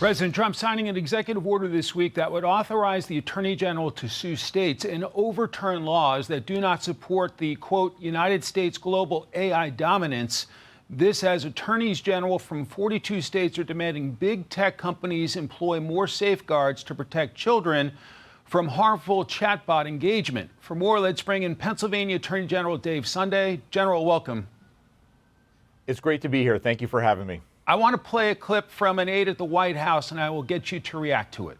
President Trump signing an executive order this week that would authorize the Attorney General to sue states and overturn laws that do not support the, quote, United States global AI dominance. This as attorneys general from 42 states are demanding big tech companies employ more safeguards to protect children from harmful chatbot engagement. For more, let's bring in Pennsylvania Attorney General Dave Sunday. General, welcome. It's great to be here. Thank you for having me. I want to play a clip from an aide at the White House, and I will get you to react to it.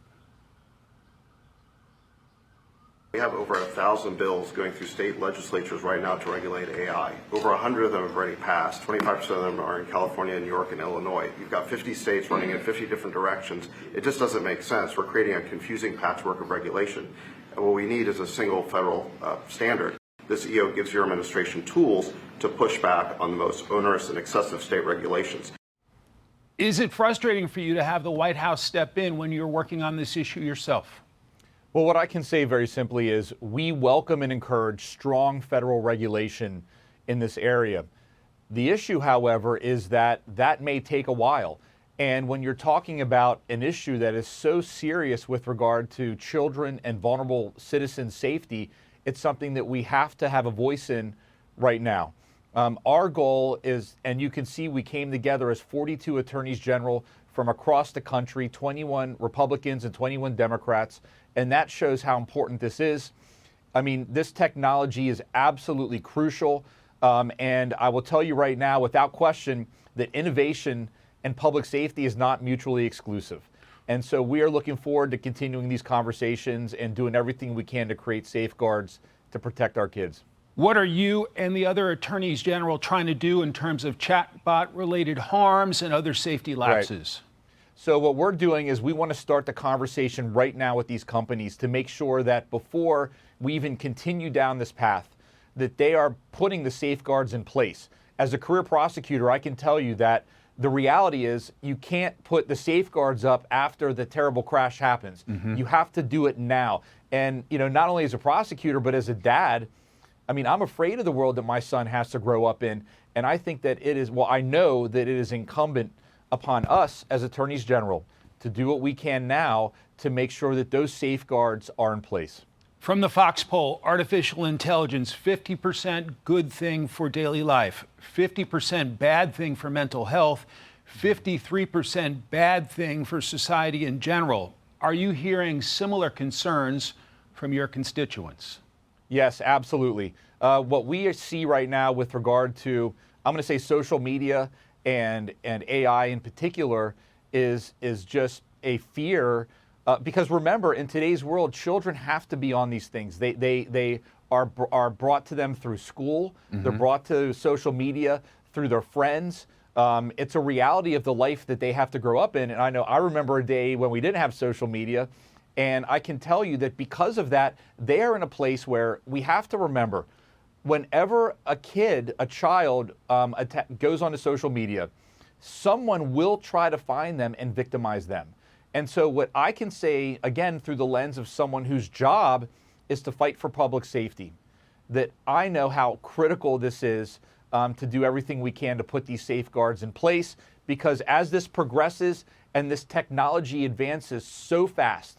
We have over 1,000 bills going through state legislatures right now to regulate AI. Over 100 of them have already passed. 25% of them are in California, New York, and Illinois. You've got 50 states running in 50 different directions. It just doesn't make sense. We're creating a confusing patchwork of regulation. And what we need is a single federal standard. This EO gives your administration tools to push back on the most onerous and excessive state regulations. Is it frustrating for you to have the White House step in when you're working on this issue yourself? Well, what I can say very simply is we welcome and encourage strong federal regulation in this area. The issue, however, is that may take a while. And when you're talking about an issue that is so serious with regard to children and vulnerable citizen safety, it's something that we have to have a voice in right now. Our goal is, and you can see we came together as 42 attorneys general from across the country, 21 Republicans and 21 Democrats, and that shows how important this is. I mean, this technology is absolutely crucial, and I will tell you right now, without question, that innovation and public safety is not mutually exclusive. And so we are looking forward to continuing these conversations and doing everything we can to create safeguards to protect our kids. What are you and the other attorneys general trying to do in terms of chatbot-related harms and other safety lapses? Right. So what we're doing is we want to start the conversation right now with these companies to make sure that before we even continue down this path, that they are putting the safeguards in place. As a career prosecutor, I can tell you that the reality is you can't put the safeguards up after the terrible crash happens. You have to do it now. And, you know, not only as a prosecutor, but as a dad, I mean, I'm afraid of the world that my son has to grow up in. And I think that it is, well, I know that it is incumbent upon us as attorneys general to do what we can now to make sure that those safeguards are in place. From the Fox poll, artificial intelligence, 50% good thing for daily life, 50% bad thing for mental health, 53% bad thing for society in general. Are you hearing similar concerns from your constituents? Yes, absolutely. What we see right now with regard to, I'm going to say social media and AI in particular is just a fear. Because remember, in today's world, children have to be on these things. They are brought to them through school. They're brought to social media through their friends. It's a reality of the life that they have to grow up in. And I remember a day when we didn't have social media. And I can tell you that because of that, they are in a place where we have to remember, whenever a child goes onto social media, someone will try to find them and victimize them. And so what I can say, again, through the lens of someone whose job is to fight for public safety, that I know how critical this is to do everything we can to put these safeguards in place, because as this progresses and this technology advances so fast,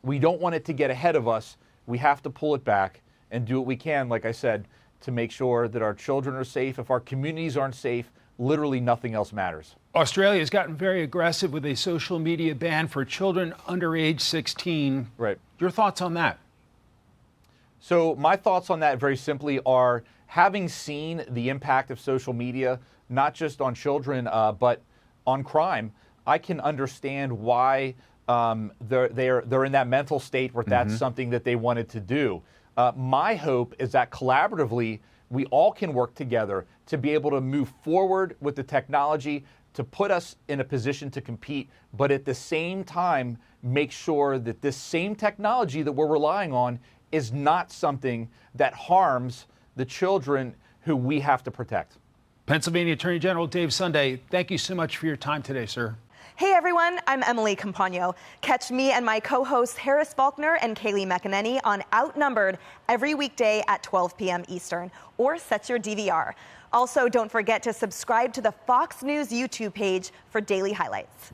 we don't want it to get ahead of us. We have to pull it back and do what we can, like I said, to make sure that our children are safe. If our communities aren't safe, literally nothing else matters. Australia has gotten very aggressive with a social media ban for children under age 16. Right. Your thoughts on that? So my thoughts on that very simply are, having seen the impact of social media, not just on children, but on crime, I can understand why they're in that mental state where that's something that they wanted to do. My hope is that collaboratively, we all can work together to be able to move forward with the technology to put us in a position to compete, but at the same time, make sure that this same technology that we're relying on is not something that harms the children who we have to protect. Pennsylvania Attorney General Dave Sunday, thank you so much for your time today, sir. Hey everyone, I'm Emily Campagno. Catch me and my co-hosts Harris Faulkner and Kaylee McEnany on Outnumbered every weekday at 12 p.m. Eastern, or set your DVR. Also, don't forget to subscribe to the Fox News YouTube page for daily highlights.